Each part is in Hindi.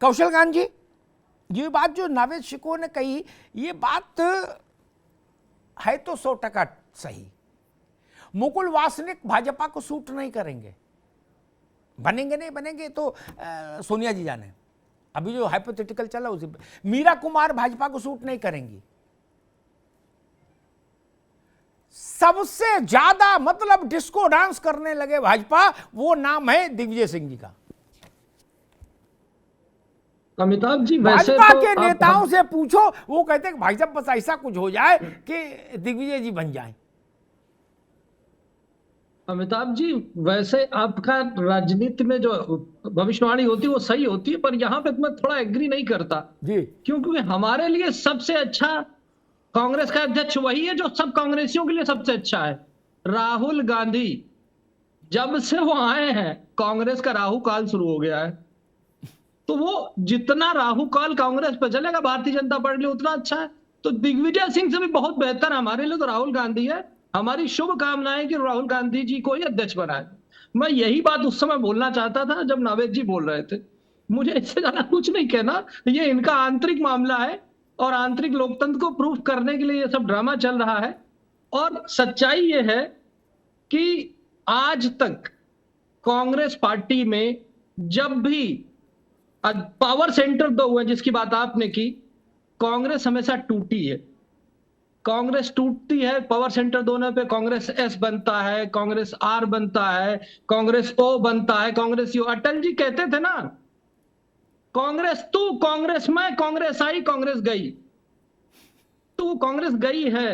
कौशल कांत जी, ये बात जो नावेद शिको ने कही, ये बात है तो 100% सही। मुकुल वासनिक भाजपा को सूट नहीं करेंगे, बनेंगे नहीं बनेंगे तो सोनिया जी जाने, अभी जो हाइपोथेटिकल चला उसी पे। मीरा कुमार भाजपा को सूट नहीं करेंगी। सबसे ज्यादा मतलब डिस्को डांस करने लगे भाजपा, वो नाम है दिग्विजय सिंह जी का। अमिताभ जी, वैसे भाजपा तो के नेताओं से पूछो, वो कहते हैं भाई साहब बस ऐसा कुछ हो जाए कि दिग्विजय जी बन जाएं। अमिताभ जी, वैसे आपका राजनीति में जो भविष्यवाणी होती है वो सही होती है, पर यहाँ पे मैं थोड़ा एग्री नहीं करता जी, क्योंकि हमारे लिए सबसे अच्छा कांग्रेस का अध्यक्ष वही है जो सब कांग्रेसियों के लिए सबसे अच्छा है, राहुल गांधी। जब से वो आए हैं कांग्रेस का राहु काल शुरू हो गया है, तो वो जितना राहु काल कांग्रेस पे चलेगा भारतीय जनता पार्टी के लिए उतना अच्छा है। तो दिग्विजय सिंह से भी बहुत बेहतर हमारे लिए तो राहुल गांधी है। हमारी शुभकामनाएं कि राहुल गांधी जी को ही अध्यक्ष बनाए। मैं यही बात उस समय बोलना चाहता था जब नावेद जी बोल रहे थे। मुझे इससे ज्यादा कुछ नहीं कहना, ये इनका आंतरिक मामला है और आंतरिक लोकतंत्र को प्रूफ करने के लिए ये सब ड्रामा चल रहा है। और सच्चाई ये है कि आज तक कांग्रेस पार्टी में जब भी पावर सेंटर दो हुए जिसकी बात आपने की, कांग्रेस हमेशा टूटी है। कांग्रेस टूटती है पावर सेंटर दोनों पे, कांग्रेस एस बनता है, कांग्रेस आर बनता है, कांग्रेस ओ बनता है, कांग्रेस यू। अटल जी कहते थे ना, कांग्रेस तू, कांग्रेस मैं, कांग्रेस आई, कांग्रेस गई। तो कांग्रेस गई है,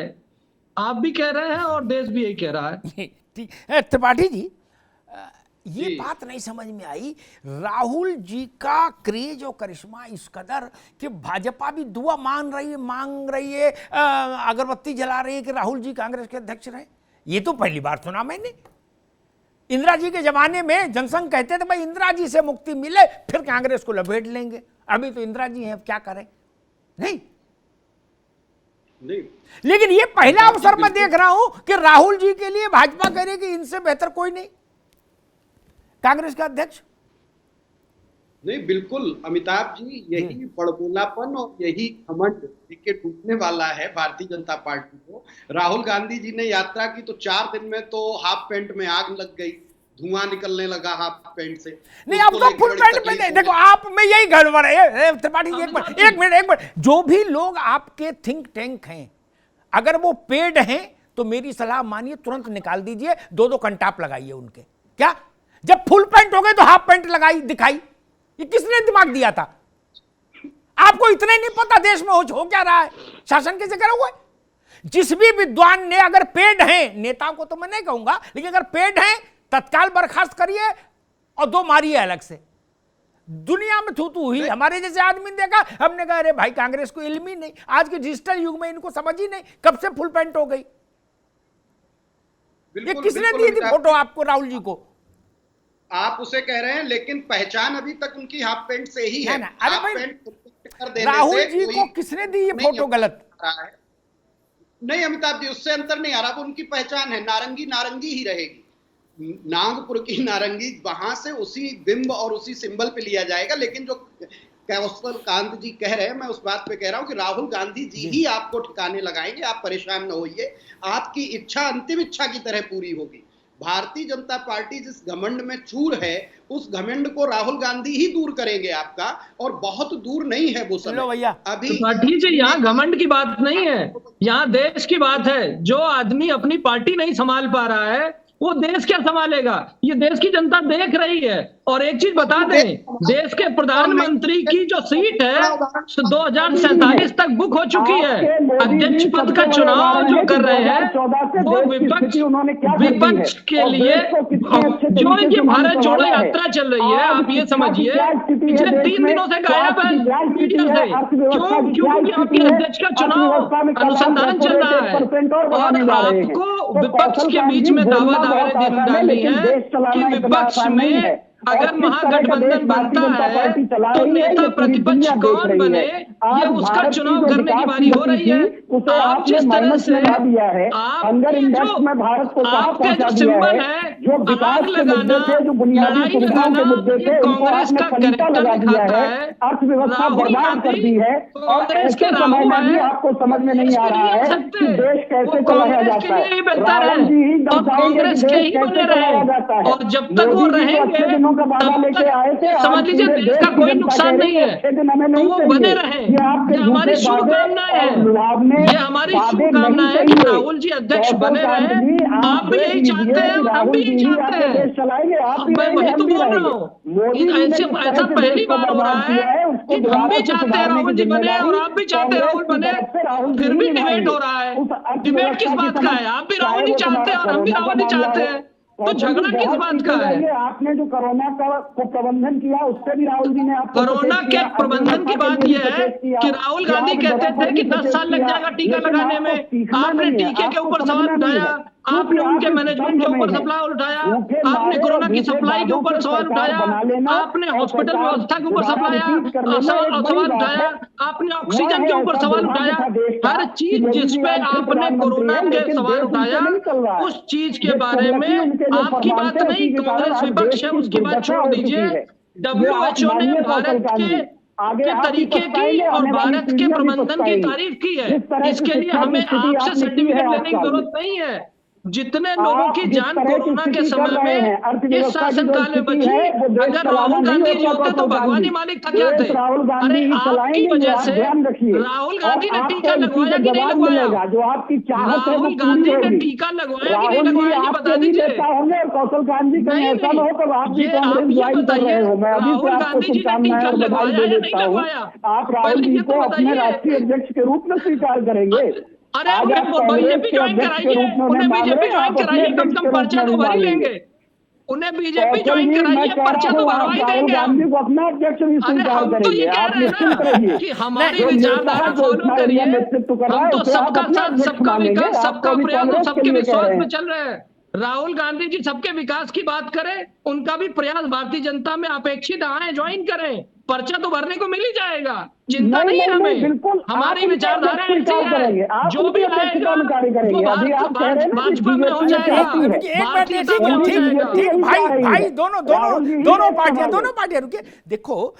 आप भी कह रहे हैं और देश भी यही कह रहा है। ठीक है। त्रिपाठी जी, ये बात नहीं समझ में आई, राहुल जी का क्रेज और करिश्मा इस कदर कि भाजपा भी दुआ मांग रही है, अगरबत्ती जला रही है कि राहुल जी कांग्रेस के अध्यक्ष रहे। ये तो पहली बार सुना मैंने। इंदिरा जी के जमाने में जनसंघ कहते थे भाई इंदिरा जी से मुक्ति मिले फिर कांग्रेस को लपेट लेंगे। अभी तो इंदिरा जी हैं, अब क्या करें। नहीं, लेकिन ये पहला अवसर मैं देख रहा हूं कि राहुल जी के लिए भाजपा कह रही है कि इनसे बेहतर कोई नहीं कांग्रेस का अध्यक्ष। नहीं, बिल्कुल अमिताभ जी, यही बड़बोलापन और यही घमंड के टूटने वाला है भारतीय जनता पार्टी को। राहुल गांधी जी ने यात्रा की तो 4 दिन में तो हाफ पैंट में आग लग गई, धुआं निकलने लगा हाफ पैंट से। नहीं, अब तो फुल पैंट में नहीं। देखो आप में यही गड़बड़ है त्रिपाठी जी। एक मिनट, जो भी लोग आपके थिंक टैंक हैं, अगर वो पेड हैं तो मेरी सलाह मानिए, तुरंत निकाल दीजिए, 2-2 कंटाप लगाइए उनके। क्या जब फुल पैंट हो गए तो हाफ पैंट लगाई दिखाई? ये किसने दिमाग दिया था आपको? इतना ही नहीं पता देश में हो क्या रहा है, शासन कैसे करा हुआ है। जिस भी विद्वान ने अगर पेड हैं, नेताओं को तो मैं नहीं कहूंगा, लेकिन अगर पेड हैं तत्काल बर्खास्त करिए और 2 मारिए अलग से। दुनिया में थू हुई, हमारे जैसे आदमी ने देखा, हमने कहा अरे भाई कांग्रेस को इल्म ही नहीं, आज के डिजिटल युग में इनको समझ ही नहीं कब से फुल पैंट हो गई। ये किसने दी थी फोटो आपको राहुल जी को? आप उसे कह रहे हैं, लेकिन पहचान अभी तक उनकी हाफ पैंट से ही है। अरे भाई राहुल जी को किसने दी ये फोटो? गलत नहीं अमिताभ जी, उससे अंतर नहीं आ रहा। वो उनकी पहचान है, नारंगी नारंगी ही रहेगी। नागपुर की नारंगी वहां से उसी बिंब और उसी सिंबल पे लिया जाएगा। लेकिन जो कौशल कांत जी कह रहे हैं, मैं उस बात पे कह रहा हूं कि राहुल गांधी जी ही आपको ठिकाने लगाएंगे। आप परेशान न होइए, आपकी इच्छा अंतिम इच्छा की तरह पूरी होगी। भारतीय जनता पार्टी जिस घमंड में चूर है, उस घमंड को राहुल गांधी ही दूर करेंगे आपका, और बहुत दूर नहीं है वो समय। अभी ठीक है, यहाँ घमंड की बात नहीं है, यहाँ देश की बात है। जो आदमी अपनी पार्टी नहीं संभाल पा रहा है वो देश क्या संभालेगा? ये देश की जनता देख रही है। और एक चीज बता दें, देश के प्रधानमंत्री की जो सीट है 2047 तक बुक हो चुकी है। अध्यक्ष पद का चुनाव जो कर रहे हैं वो विपक्ष के लिए, जो इनकी भारत जोड़ो यात्रा चल रही है, आप ये समझिए पिछले 3 दिनों से गायब है मीडिया से। क्यों? क्योंकि आपके अध्यक्ष का चुनाव अनुसंधान चल रहा है और आपको विपक्ष के बीच में दावा डालनी है कि विपक्ष में अगर महागठबंधन बनता है तो नेता प्रतिपक्ष कौन बने, ये उसका चुनाव करने की बारी हो रही है। उसे आप आपने जिस तरह माइनस से में ला दिया है। हंगर आपके इंडेक्स जो में भारत को कहां आपके पहुंचा जो दिया सिंबल है। है, जो विकास आग के मुद्दे लगाना, थे, जो बुनियादी लड़ाई सुविधाओं के लगाना, मुद्दे ये थे, उनको कांग्रेस आपने का फलीता कैरेक्टर लगा दिया दिखाता है। है। अर्थव्यवस्था राहुल बर्बाद कर दी गांधी है। और कांग्रेस ऐसे के समय राहु में भी है, आपको समझ में देश नहीं आ के रहा लिए है सकते, कि देश वो कैसे चलाया कांग्रेस के जाता लिए ही है। बेहतर राहुल जी ही है और दर्शाएंगे कि कांग्रेस के देश ही कैसे बने चलाया रहे। जाता है। और जब तक वो मोदी जी तो रहेंगे अच्छे दिनों का वादा तब लेके तक आए थे। ये आज समझ लीजिए पूरे देश देश का की कोई जनता नुकसान कह रही नहीं है है, अच्छे दिन हमें तो नहीं वो बने चाहिए। रहे। ये आपके ये हमारी झूठे वादे शुभकामनाएं और हैं, लुभावने ये हमारी वादे नहीं शुभकामनाएं हैं कि चाहिए। राहुल जी अध्यक्ष कौशल बने कांत रहे। जी, आप भी देख यही चाहते लीजिए हैं कि और हम राहुल भी जी यही ही चाहते आगे हैं। देश चलाएंगे। आप भी मैं रहेंगे, वही हम तो भी बोल रहा रहेंगे। हूँ। मोदी जी ने ऐसे जिस ऐसा तरह से पहली देश को बार हो रहा बर्बाद है किया है, उसको कि हम भी दोबारा से चाहते हैं सुधारने की राहुल जी बने और जिम्मेदारी आप भी चाहते हैं कांग्रेस राहुल की बने, तरफ से राहुल जी फिर ही भी डिबेट निभाएंगे। हो रहा है। उस डिबेट किस अर्थव्यवस्था की बात का समझ, है? आप भी राहुल चाहे ही वो चाहते तुम्हारा हैं और हम भी कोरोना का राहुल ही मामला चाहते हो। हैं, तो कौशल जी झगड़ा किस बहुत बात पीछे का है? जाइए। आपने जो कोरोना का को प्रबंधन किया, उससे भी राहुल जी ने आपको कोरोना सचेत के किया। प्रबंधन की अर्थव्यवस्था के बात लिए भी यह है सचेत किया। कि राहुल गांधी यहाँ की कहते दरों पर थे भी कि 10 सचेत साल लग किया। जाएगा टीका लेकिन लगाने आपको में। सीखना आपने नहीं है, टीके के आपको ऊपर सवाल समझना नहीं उठाया, है, क्योंकि आपने आप उनके इस मैनेजमेंट दंभ के में ऊपर हैं। सवाल उठाया, झूठे आपने नारे और कोरोना की झूठे सप्लाई के वादों ऊपर से सवाल सरकार उठाया, बना लेना आपने और हॉस्पिटल सरकार व्यवस्था के ऊपर दोबारा रिपीट कर लेना एक बड़ी सवाल बात उठाया, है। आपने हुआ ऑक्सीजन है, के ऊपर ऐसा सवाल दुर्भाग्य उठाया। था देश का हर कि चीज मोदी जिस जी पे आज फिर आपने प्रधानमंत्री कोरोना है, के लेकिन सवाल देश उठाया, उनसे नहीं चल रहा है। उस चीज के ये बारे तुगलकी में उनके जो आपकी फरमान बात थे, नहीं, उसी के कारण कांग्रेस आज विपक्ष देश है की उसकी बात दुर्दशा छोड़ हो चुकी दीजिए। है। ये आप WHO ने मानिए कौशल भारत कांत जी, आगे के आप भी तरीके की पछताएंगे, और आने वाली भारत के पीढ़ियां भी प्रबंधन की पछताएंगी। तारीफ की है। जिस तरह की इसके लिए शिक्षा की हमें स्थिति आपसे आपने की है सर्टिफिकेट 8 लेने की साल में, जरूरत नहीं है। जितने लोगों आप की जिस जान तरह की कोरोना के स्थिति कर समय रहे हैं, में इस अर्थव्यवस्था की जो शासनकाल में स्थिति बची, है, वो देश अगर चलाना राहुल नहीं गांधी जी होता होते तो कौशल कांत भगवान जी। ही मालिक था क्या देश थे? राहुल गांधी अरे ही आपकी चलाएंगे, ये वजह आप से ध्यान रखिए। राहुल और गांधी ने टीका आपको इसी लगवाया का कि नहीं जवाब लगवाया? मिलेगा। जो आपकी चाहत है वो राहुल पूरी गांधी ने होगी। टीका लगवाया कि नहीं राहुल जी लगवाया, ये आपके बता ही दीजिए। नेता होंगे और कौशल कांत जी कहीं नहीं ऐसा नहीं, ना हो तो आप भी ये कांग्रेस आप ये ज्वाइन कर बताइए रहे हो। मैं अभी से राहुल आपको गांधी जी ने शुभकामनाएं टीका और बधाई लगवाया दे या नहीं देता हूँ। लगवाया? आप राहुल पहले जी ये को तो अपने बताइए। राष्ट्रीय अध्यक्ष के रूप में स्वीकार करेंगे। अरे आज आप उन्हें कांग्रेस बीजेपी के ज्वाइन अध्यक्ष के कराइए, रूप में उन्हें उन्हें मान रहे बीजेपी हैं, ज्वाइन आप अपने कराइए, कम अध्यक्ष से के कम रूप पर्चा में तो भी भर ही मानेंगे। लेंगे। उन्हें बीजेपी कौशल ज्वाइन जी, मैं कराइए, कह पर्चा रहा तो हूँ भरवा आप ही राहुल देंगे हम। गांधी को अपना अध्यक्ष भी अरे स्वीकार हम तो करेंगे। ये कह आप रहे हैं निश्चिंत ना रहिए। कि हमारी जो नेता विचारधारा है, जो फॉलो इतना करिए। एरिया नेतृत्व कर रहा हम है, तो उसे आप सबका अपना साथ, अध्यक्ष सबका मानेंगे। विकास, आप तो सबका अभी प्रयास और कांग्रेस के सबके लिए कह विश्वास रहे में हैं। चल रहे हैं। राहुल गांधी जी सबके विकास की बात करें, उनका भी प्रयास भारतीय जनता में अपेक्षित आए, ज्वाइन करें, पर्चा तो भरने को मिल ही जाएगा, चिंता नहीं नहीं है नहीं नहीं, हमें। बिल्कुल आप हमारी उनके विचारधारा अध्यक्ष ऐसी स्वीकार करेंगे। है, आप जो उनकी भी अध्यक्षता आएगा में कार्य वो करेंगे। अभी आप कह रहे हैं ना कि भाजपा में हो बीजेपी ये जाएगा, चाहती है, एक मिनट भारतीयता ठीक में हो पूरी ठीक जाएगा। बीजेपी ठीक यही भाई चाह रही भाई है। दोनों दोनों राहुल जी ही दोनों देश पार्टियां संभाले। रुकिए देखो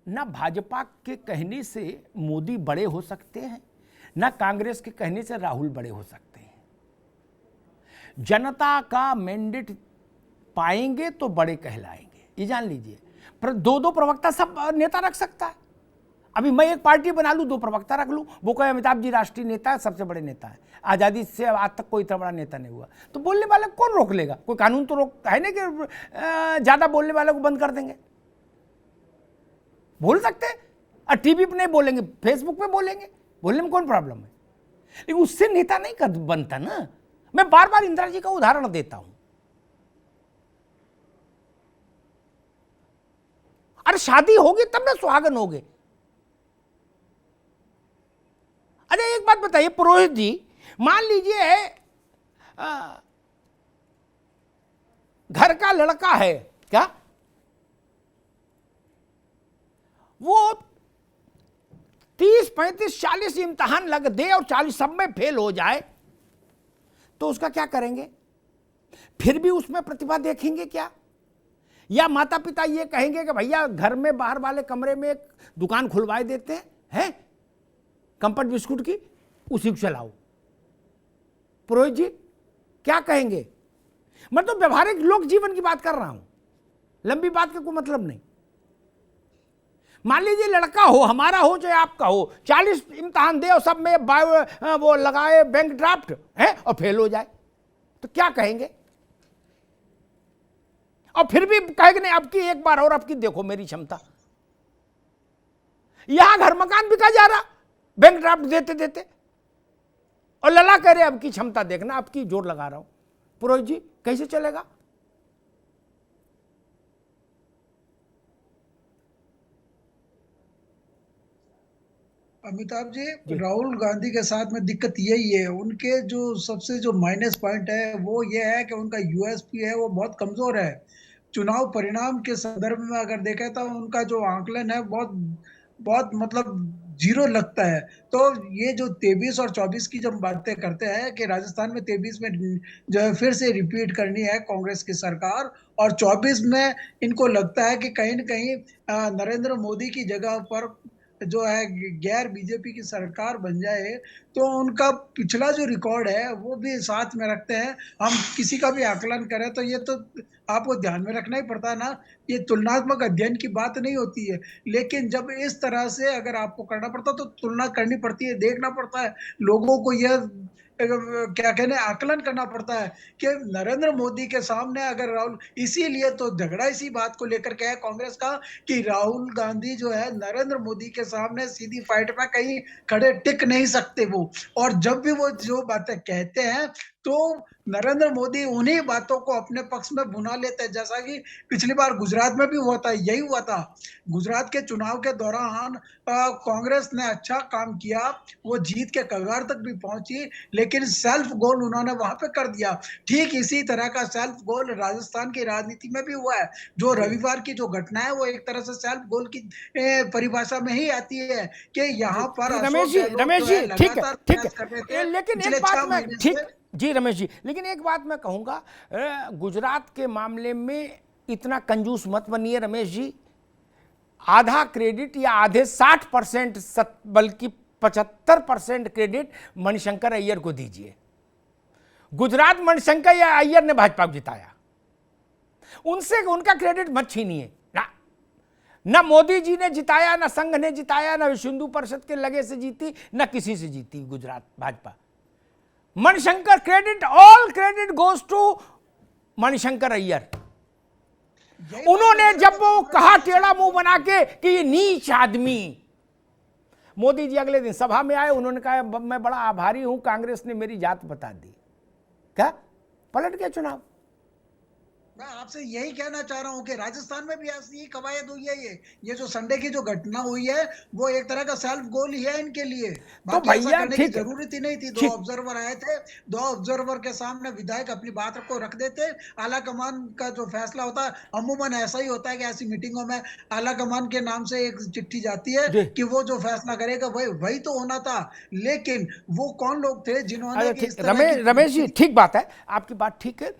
ना भाजपा के कहने से मोदी बड़े हो सकते हैं, ना कांग्रेस के कहने से राहुल बड़े हो सकते हैं। जनता का मैंडेट पाएंगे तो बड़े कहलाएंगे, ये जान लीजिए। पर दो दो प्रवक्ता सब नेता रख सकता है। अभी मैं एक पार्टी बना लूं, दो प्रवक्ता रख लूं, वो कहे अमिताभ जी राष्ट्रीय नेता है, सबसे बड़े नेता है, आज़ादी से आज तक कोई इतना बड़ा नेता नहीं हुआ, तो बोलने वाला कौन रोक लेगा? कोई कानून तो रोक है नहीं कि ज़्यादा बोलने वाले को बंद कर देंगे। बोल सकते हैं, और टीवी पे नहीं बोलेंगे, फेसबुक पे बोलेंगे, बोलने में कौन प्रॉब्लम है? लेकिन उससे नेता नहीं कर बनता ना। मैं बार बार इंदिरा जी का उदाहरण देता हूं। अरे शादी होगी तब ना सुहागन होगे। अरे एक बात बताइए पुरोहित जी, मान लीजिए घर का लड़का है क्या, वो 30, 35, 40 इम्तिहान लग दे और 40 सब में फेल हो जाए, तो उसका क्या करेंगे? फिर भी उसमें प्रतिभा देखेंगे क्या? या माता पिता ये कहेंगे कि भैया घर में बाहर वाले कमरे में एक दुकान खुलवाए देते हैं कंफर्ट बिस्कुट की, उसी को चलाओ। पुरोहित जी क्या कहेंगे? मैं तो व्यवहारिक लोक जीवन की बात कर रहा हूं, लंबी बात का कोई मतलब नहीं। मान लीजिए लड़का हो, हमारा हो चाहे आपका हो, 40 इम्तिहान दे और सब में वो लगाए बैंक ड्राफ्ट है और फेल हो जाए, तो क्या कहेंगे? और फिर भी कहेंगे नहीं, आपकी एक बार और, आपकी देखो मेरी क्षमता। यहां घर मकान बिका जा रहा बैंक ड्राफ्ट देते देते, और लला कह रहे आपकी क्षमता देखना, आपकी जोर लगा रहा हूं। पुरोहित जी कैसे चलेगा? अमिताभ जी, राहुल गांधी के साथ में दिक्कत यही है, उनके जो सबसे जो माइनस पॉइंट है वो ये है कि उनका यूएसपी है वो बहुत कमजोर है। चुनाव परिणाम के संदर्भ में अगर देखें तो उनका जो आंकलन है बहुत बहुत मतलब जीरो लगता है। तो ये जो 23 और 24 की जब बातें करते हैं कि राजस्थान में 23 में जो है फिर से रिपीट करनी है कांग्रेस की सरकार, और 24 में इनको लगता है कि कहीं न कहीं नरेंद्र मोदी की जगह पर जो है गैर बीजेपी की सरकार बन जाए, तो उनका पिछला जो रिकॉर्ड है वो भी साथ में रखते हैं। हम किसी का भी आकलन करें तो ये तो आपको ध्यान में रखना ही पड़ता है ना, ये तुलनात्मक अध्ययन की बात नहीं होती है। लेकिन जब इस तरह से अगर आपको करना पड़ता है तो तुलना करनी पड़ती है, देखना पड़ता है, लोगों को यह क्या कहने आकलन करना पड़ता है कि नरेंद्र मोदी के सामने अगर राहुल, इसीलिए तो झगड़ा इसी बात को लेकर के है कांग्रेस का कि राहुल गांधी जो है नरेंद्र मोदी के सामने सीधी फाइट में कहीं खड़े टिक नहीं सकते वो। और जब भी वो जो बातें कहते हैं तो नरेंद्र मोदी उन्हीं बातों को अपने पक्ष में भुना लेते हैं, जैसा कि पिछली बार गुजरात में भी हुआ था, यही हुआ था। गुजरात के चुनाव के दौरान कांग्रेस ने अच्छा काम किया, वो जीत के कगार तक भी पहुंची, लेकिन सेल्फ गोल उन्होंने वहां पे कर दिया। ठीक इसी तरह का सेल्फ गोल राजस्थान की राजनीति में भी हुआ है। जो रविवार की जो घटना है वो एक तरह से सेल्फ गोल की परिभाषा में ही आती है कि यहाँ पर रमेश अशोक जी, गहलोत रमेश जो है जी, ठीक है, लगातार ठीक प्रयास कर रहे है, थे लेकिन पिछले एक बात 6 मैं महीने ठीक से। जी रमेश जी, लेकिन एक बात मैं कहूंगा, गुजरात के मामले में इतना कंजूस मत बनिए रमेश जी। आधा क्रेडिट या आधे 60% बल्कि 75% क्रेडिट मणिशंकर अय्यर को दीजिए। गुजरात मणिशंकर या अय्यर ने भाजपा को जिताया, उनसे उनका क्रेडिट मत छीनिए ना। ना मोदी जी ने जिताया, ना संघ ने जिताया, ना विश्व हिंदू परिषद के लगे से जीती, ना किसी से जीती Gujarat Bhajpa. Manishankar credit, all credit goes to Manishankar Aiyar. उन्होंने जब वो कहा टेढ़ा मुंह बना के कि ये नीच आदमी, मोदी जी अगले दिन सभा में आए, उन्होंने कहा मैं बड़ा आभारी हूं, कांग्रेस ने मेरी जात बता दी। क्या पलट गया चुनाव। मैं आपसे यही कहना चाह रहा हूं कि राजस्थान में भी ऐसी कवायद हुई है। ये जो संडे की जो घटना हुई है वो एक तरह का सेल्फ गोल ही है इनके लिए। तो बाकी ऐसा भैया करने की ठीक है, जरूरत ही नहीं थी। 2 ठीक, ऑब्जर्वर आए थे, 2 ऑब्जर्वर के सामने विधायक अपनी बात को रख देते। आला कमान का जो फैसला होता है अमूमन ऐसा ही होता है कि ऐसी मीटिंगों में आला कमान के नाम से एक चिट्ठी जाती है जी। कि वो जो फैसला करेगा वही तो होना था। लेकिन वो कौन लोग थे जिन्होंने अरे कि ठीक, इस तरह की रमेश जी, ठीक बात है, आपकी बात ठीक है।